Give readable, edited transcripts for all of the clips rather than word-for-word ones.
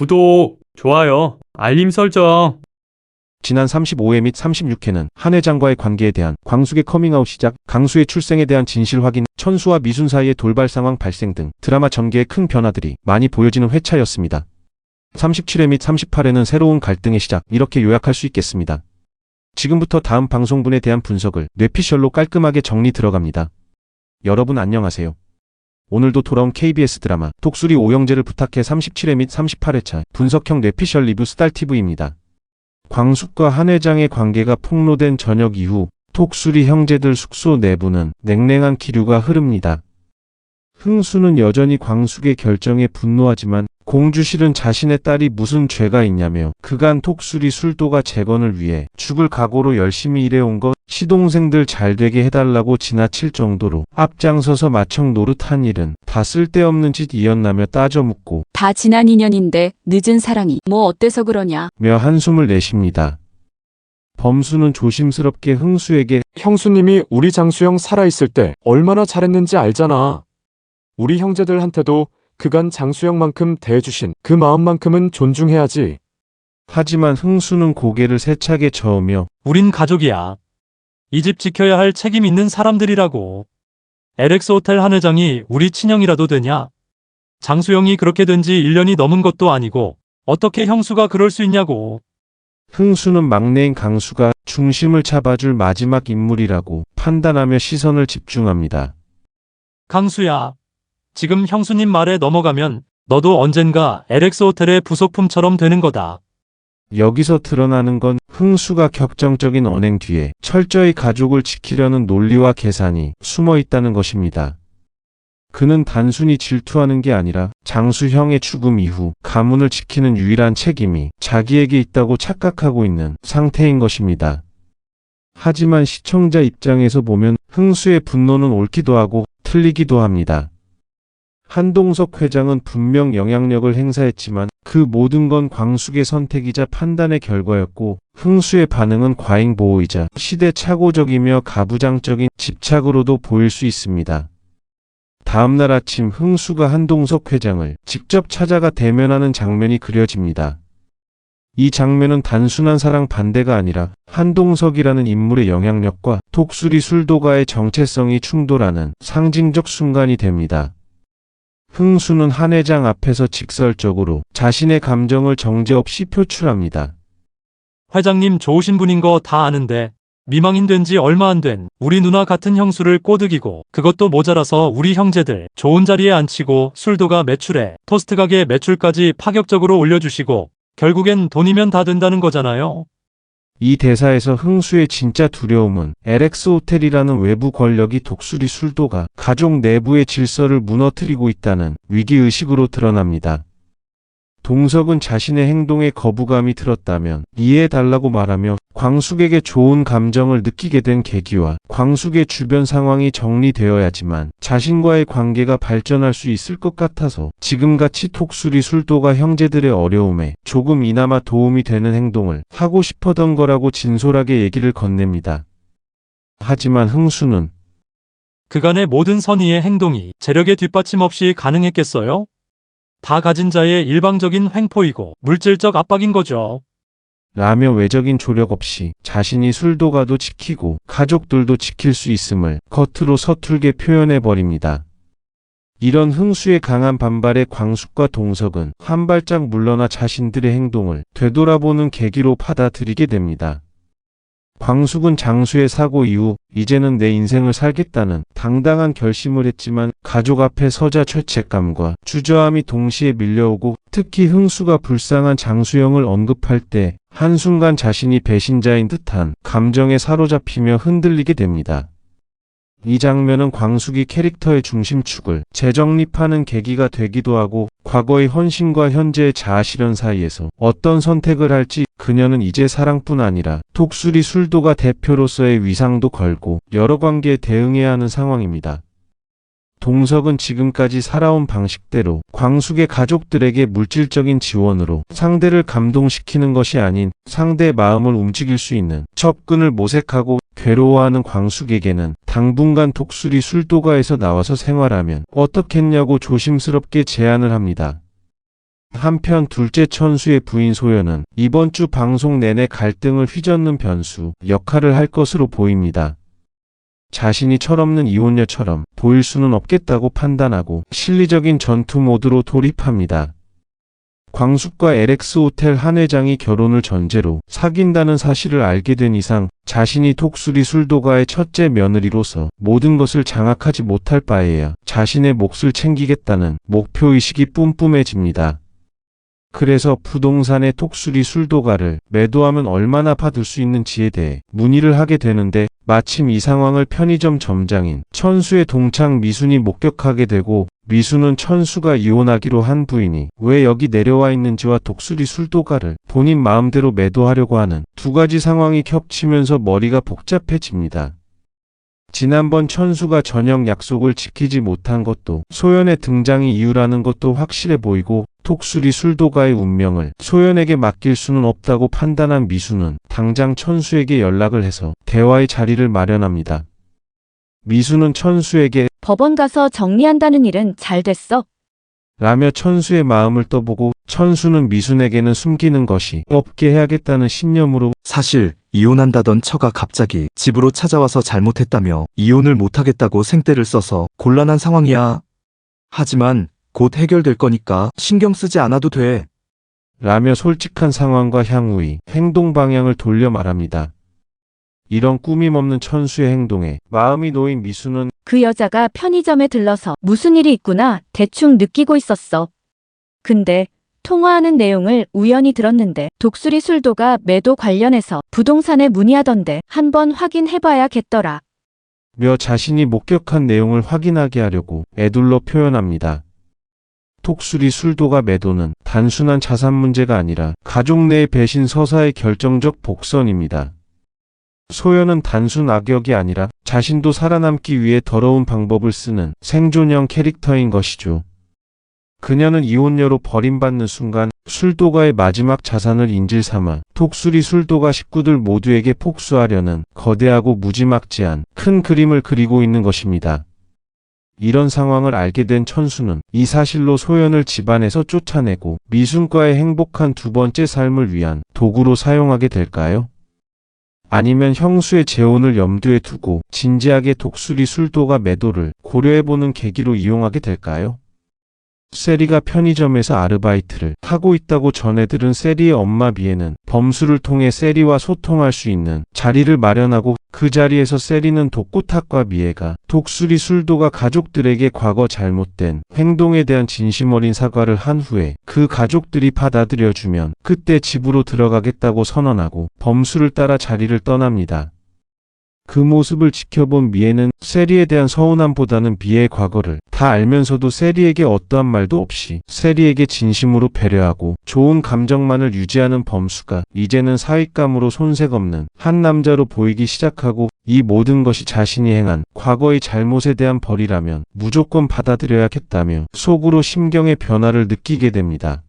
구독, 좋아요, 알림 설정. 지난 35회 및 36회는 한 회장과의 관계에 대한 광숙의 커밍아웃 시작, 강수의 출생에 대한 진실 확인, 천수와 미순 사이의 돌발 상황 발생 등 드라마 전개의 큰 변화들이 많이 보여지는 회차였습니다. 37회 및 38회는 새로운 갈등의 시작, 이렇게 요약할 수 있겠습니다. 지금부터 다음 방송분에 대한 분석을 뇌피셜로 깔끔하게 정리 들어갑니다. 여러분 안녕하세요. 오늘도 돌아온 KBS 드라마 독수리 오영재를 부탁해 37회 및 38회차 분석형 뇌피셜 리뷰 스달TV입니다. 광숙과 한 회장의 관계가 폭로된 저녁 이후 독수리 형제들 숙소 내부는 냉랭한 기류가 흐릅니다. 흥수는 여전히 광숙의 결정에 분노하지만 공주실은 자신의 딸이 무슨 죄가 있냐며 그간 독수리 술도가 재건을 위해 죽을 각오로 열심히 일해온 것, 시동생들 잘되게 해달라고 지나칠 정도로 앞장서서 마청 노릇한 일은 다 쓸데없는 짓이었나며 따져 묻고 다 지난 인연인데 늦은 사랑이 뭐 어때서 그러냐. 며 한숨을 내쉽니다. 범수는 조심스럽게 흥수에게 형수님이 우리 장수형 살아있을 때 얼마나 잘했는지 알잖아. 우리 형제들한테도 그간 장수형만큼 대해주신 그 마음만큼은 존중해야지. 하지만 흥수는 고개를 세차게 저으며 우린 가족이야. 이 집 지켜야 할 책임 있는 사람들이라고. LX 호텔 한 회장이 우리 친형이라도 되냐? 장수영이 그렇게 된 지 1년이 넘은 것도 아니고 어떻게 형수가 그럴 수 있냐고. 흥수는 막내인 강수가 중심을 잡아줄 마지막 인물이라고 판단하며 시선을 집중합니다. 강수야, 지금 형수님 말에 넘어가면 너도 언젠가 LX 호텔의 부속품처럼 되는 거다. 여기서 드러나는 건 흥수가 격정적인 언행 뒤에 철저히 가족을 지키려는 논리와 계산이 숨어 있다는 것입니다. 그는 단순히 질투하는 게 아니라 장수형의 죽음 이후 가문을 지키는 유일한 책임이 자기에게 있다고 착각하고 있는 상태인 것입니다. 하지만 시청자 입장에서 보면 흥수의 분노는 옳기도 하고 틀리기도 합니다. 한동석 회장은 분명 영향력을 행사했지만 그 모든 건 광숙의 선택이자 판단의 결과였고 흥수의 반응은 과잉보호이자 시대착오적이며 가부장적인 집착으로도 보일 수 있습니다. 다음날 아침 흥수가 한동석 회장을 직접 찾아가 대면하는 장면이 그려집니다. 이 장면은 단순한 사랑 반대가 아니라 한동석이라는 인물의 영향력과 독수리 술도가의 정체성이 충돌하는 상징적 순간이 됩니다. 흥수는 한 회장 앞에서 직설적으로 자신의 감정을 정제 없이 표출합니다. 회장님 좋으신 분인 거 다 아는데 미망인 된 지 얼마 안 된 우리 누나 같은 형수를 꼬드기고 그것도 모자라서 우리 형제들 좋은 자리에 앉히고 술도가 매출에 토스트 가게 매출까지 파격적으로 올려주시고 결국엔 돈이면 다 된다는 거잖아요. 이 대사에서 흥수의 진짜 두려움은 LX 호텔이라는 외부 권력이 독수리 술도가 가족 내부의 질서를 무너뜨리고 있다는 위기의식으로 드러납니다. 동석은 자신의 행동에 거부감이 들었다면 이해해달라고 말하며 광숙에게 좋은 감정을 느끼게 된 계기와 광숙의 주변 상황이 정리되어야지만 자신과의 관계가 발전할 수 있을 것 같아서 지금같이 독수리 술도가 형제들의 어려움에 조금이나마 도움이 되는 행동을 하고 싶었던 거라고 진솔하게 얘기를 건넵니다. 하지만 흥수는 그간의 모든 선의의 행동이 재력의 뒷받침 없이 가능했겠어요? 다 가진 자의 일방적인 횡포이고 물질적 압박인 거죠. 라며 외적인 조력 없이 자신이 술도가도 지키고 가족들도 지킬 수 있음을 겉으로 서툴게 표현해버립니다. 이런 흥수의 강한 반발에 광숙과 동석은 한 발짝 물러나 자신들의 행동을 되돌아보는 계기로 받아들이게 됩니다. 광숙은 장수의 사고 이후 이제는 내 인생을 살겠다는 당당한 결심을 했지만 가족 앞에 서자 죄책감과 주저함이 동시에 밀려오고 특히 흥수가 불쌍한 장수영을 언급할 때 한순간 자신이 배신자인 듯한 감정에 사로잡히며 흔들리게 됩니다. 이 장면은 광숙이 캐릭터의 중심축을 재정립하는 계기가 되기도 하고 과거의 헌신과 현재의 자아실현 사이에서 어떤 선택을 할지 그녀는 이제 사랑뿐 아니라 독수리 술도가 대표로서의 위상도 걸고 여러 관계에 대응해야 하는 상황입니다. 동석은 지금까지 살아온 방식대로 광숙의 가족들에게 물질적인 지원으로 상대를 감동시키는 것이 아닌 상대의 마음을 움직일 수 있는 접근을 모색하고 괴로워하는 광숙에게는 당분간 독수리 술도가에서 나와서 생활하면 어떻겠냐고 조심스럽게 제안을 합니다. 한편 둘째 천수의 부인 소연은 이번 주 방송 내내 갈등을 휘젓는 변수 역할을 할 것으로 보입니다. 자신이 철없는 이혼녀처럼 보일 수는 없겠다고 판단하고 실리적인 전투 모드로 돌입합니다. 광숙과 LX 호텔 한 회장이 결혼을 전제로 사귄다는 사실을 알게 된 이상 자신이 독수리 술도가의 첫째 며느리로서 모든 것을 장악하지 못할 바에야 자신의 몫을 챙기겠다는 목표의식이 뿜뿜해집니다. 그래서 부동산의 독수리 술도가를 매도하면 얼마나 받을 수 있는지에 대해 문의를 하게 되는데 마침 이 상황을 편의점 점장인 천수의 동창 미순이 목격하게 되고 미순은 천수가 이혼하기로 한 부인이 왜 여기 내려와 있는지와 독수리 술도가를 본인 마음대로 매도하려고 하는 두 가지 상황이 겹치면서 머리가 복잡해집니다. 지난번 천수가 저녁 약속을 지키지 못한 것도 소연의 등장이 이유라는 것도 확실해 보이고 독수리 술도가의 운명을 소연에게 맡길 수는 없다고 판단한 미수는 당장 천수에게 연락을 해서 대화의 자리를 마련합니다. 미수는 천수에게 법원 가서 정리한다는 일은 잘 됐어. 라며 천수의 마음을 떠보고 천수는 미순에게는 숨기는 것이 없게 해야겠다는 신념으로 사실 이혼한다던 처가 갑자기 집으로 찾아와서 잘못했다며 이혼을 못하겠다고 생떼를 써서 곤란한 상황이야. 하지만 곧 해결될 거니까 신경 쓰지 않아도 돼. 라며 솔직한 상황과 향후의 행동 방향을 돌려 말합니다. 이런 꾸밈 없는 천수의 행동에 마음이 놓인 미수는 그 여자가 편의점에 들러서 무슨 일이 있구나 대충 느끼고 있었어. 근데 통화하는 내용을 우연히 들었는데 독수리 술도가 매도 관련해서 부동산에 문의하던데 한번 확인해봐야겠더라. 며 자신이 목격한 내용을 확인하게 하려고 애둘러 표현합니다. 독수리 술도가 매도는 단순한 자산 문제가 아니라 가족 내의 배신 서사의 결정적 복선입니다. 소연은 단순 악역이 아니라 자신도 살아남기 위해 더러운 방법을 쓰는 생존형 캐릭터인 것이죠. 그녀는 이혼녀로 버림받는 순간 술도가의 마지막 자산을 인질 삼아 독수리 술도가 식구들 모두에게 복수하려는 거대하고 무지막지한 큰 그림을 그리고 있는 것입니다. 이런 상황을 알게 된 천수는 이 사실로 소연을 집안에서 쫓아내고 미순과의 행복한 두 번째 삶을 위한 도구로 사용하게 될까요? 아니면 형수의 재혼을 염두에 두고 진지하게 독수리 술도가 매도를 고려해보는 계기로 이용하게 될까요? 세리가 편의점에서 아르바이트를 하고 있다고 전해 들은 세리의 엄마 미애는 범수를 통해 세리와 소통할 수 있는 자리를 마련하고 그 자리에서 세리는 독고탁과 미애가 독수리 술도가 가족들에게 과거 잘못된 행동에 대한 진심 어린 사과를 한 후에 그 가족들이 받아들여주면 그때 집으로 들어가겠다고 선언하고 범수를 따라 자리를 떠납니다. 그 모습을 지켜본 미애는 세리에 대한 서운함보다는 미애의 과거를 다 알면서도 세리에게 어떠한 말도 없이 세리에게 진심으로 배려하고 좋은 감정만을 유지하는 범수가 이제는 사윗감으로 손색 없는 한 남자로 보이기 시작하고 이 모든 것이 자신이 행한 과거의 잘못에 대한 벌이라면 무조건 받아들여야겠다며 속으로 심경의 변화를 느끼게 됩니다.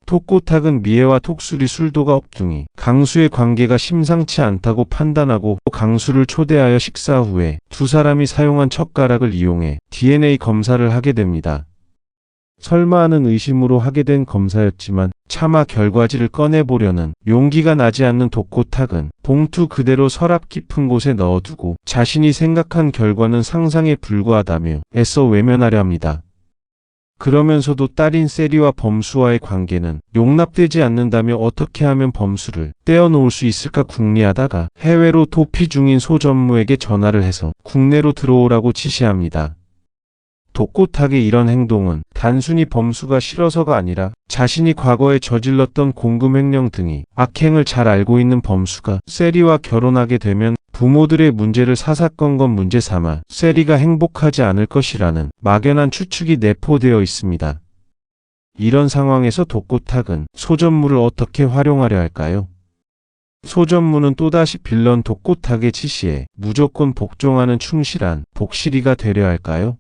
독고탁은 미애와 독수리 술도가 업둥이 강수의 관계가 심상치 않다고 판단하고 강수를 초대하여 식사 후에 두 사람이 사용한 젓가락을 이용해 DNA 검사를 하게 됩니다. 설마 하는 의심으로 하게 된 검사였지만 차마 결과지를 꺼내보려는 용기가 나지 않는 독고탁은 봉투 그대로 서랍 깊은 곳에 넣어두고 자신이 생각한 결과는 상상에 불과하다며 애써 외면하려 합니다. 그러면서도 딸인 세리와 범수와의 관계는 용납되지 않는다며 어떻게 하면 범수를 떼어놓을 수 있을까 궁리하다가 해외로 도피 중인 소전무에게 전화를 해서 국내로 들어오라고 지시합니다. 독고탁의 이런 행동은 단순히 범수가 싫어서가 아니라 자신이 과거에 저질렀던 공금횡령 등이 악행을 잘 알고 있는 범수가 세리와 결혼하게 되면 부모들의 문제를 사사건건 문제 삼아 세리가 행복하지 않을 것이라는 막연한 추측이 내포되어 있습니다. 이런 상황에서 독고탁은 소전무를 어떻게 활용하려 할까요? 소전무는 또다시 빌런 독고탁의 지시에 무조건 복종하는 충실한 복실이가 되려 할까요?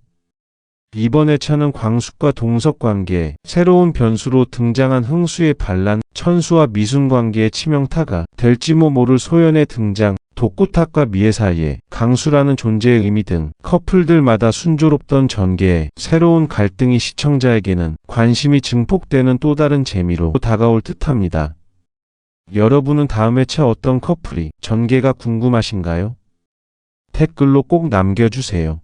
이번 회차는 광숙과 동석 관계에 새로운 변수로 등장한 흥수의 반란, 천수와 미순 관계의 치명타가 될지 모를 소연의 등장, 독고탁과 미애 사이에 강수라는 존재의 의미 등 커플들마다 순조롭던 전개에 새로운 갈등이 시청자에게는 관심이 증폭되는 또 다른 재미로 다가올 듯합니다. 여러분은 다음 회차 어떤 커플이 전개가 궁금하신가요? 댓글로 꼭 남겨주세요.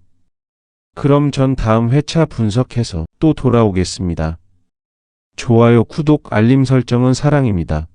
그럼 전 다음 회차 분석해서 또 돌아오겠습니다. 좋아요, 구독, 알림 설정은 사랑입니다.